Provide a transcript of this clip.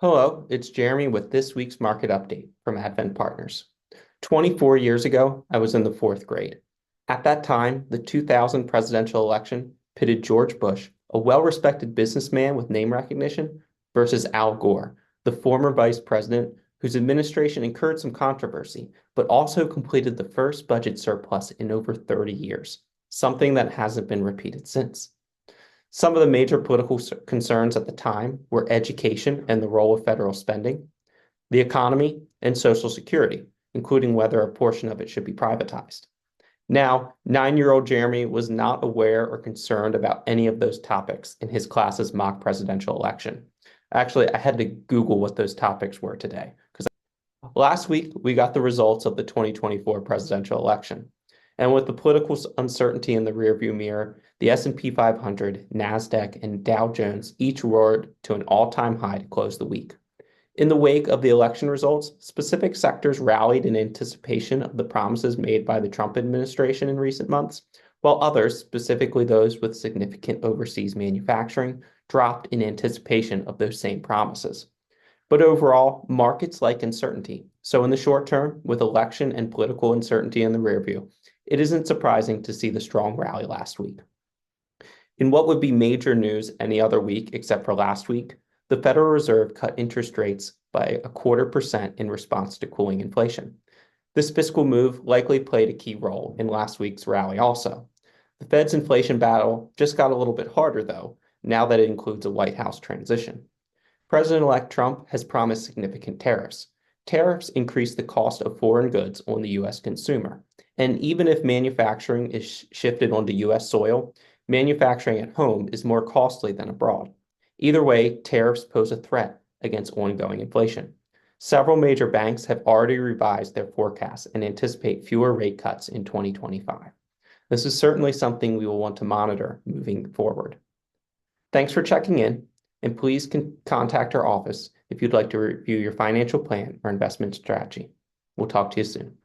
Hello, it's Jeremy with this week's market update from Advent Partners. 24 years ago, I was in the fourth grade. At that time, the 2000 presidential election pitted George Bush, a well-respected businessman with name recognition, versus Al Gore, the former vice president whose administration incurred some controversy, but also completed the first budget surplus in over 30 years, something that hasn't been repeated since. Some of the major political concerns at the time were education and the role of federal spending, the economy, and Social Security, including whether a portion of it should be privatized. Now, 9-year-old Jeremy was not aware or concerned about any of those topics in his class's mock presidential election. Actually, I had to Google what those topics were today, because last week we got the results of the 2024 presidential election. And with the political uncertainty in the rearview mirror, the S&P 500, NASDAQ, and Dow Jones each roared to an all-time high to close the week. In the wake of the election results, specific sectors rallied in anticipation of the promises made by the Trump administration in recent months, while others, specifically those with significant overseas manufacturing, dropped in anticipation of those same promises. But overall, markets like uncertainty. So in the short term, with election and political uncertainty in the rearview, it isn't surprising to see the strong rally last week. In what would be major news any other week except for last week, the Federal Reserve cut interest rates by 0.25% in response to cooling inflation. This fiscal move likely played a key role in last week's rally also. The Fed's inflation battle just got a little bit harder, though, now that it includes a White House transition. President-elect Trump has promised significant tariffs. Tariffs increase the cost of foreign goods on the U.S. consumer. And even if manufacturing is shifted onto U.S. soil, manufacturing at home is more costly than abroad. Either way, tariffs pose a threat against ongoing inflation. Several major banks have already revised their forecasts and anticipate fewer rate cuts in 2025. This is certainly something we will want to monitor moving forward. Thanks for checking in, and please contact our office if you'd like to review your financial plan or investment strategy. We'll talk to you soon.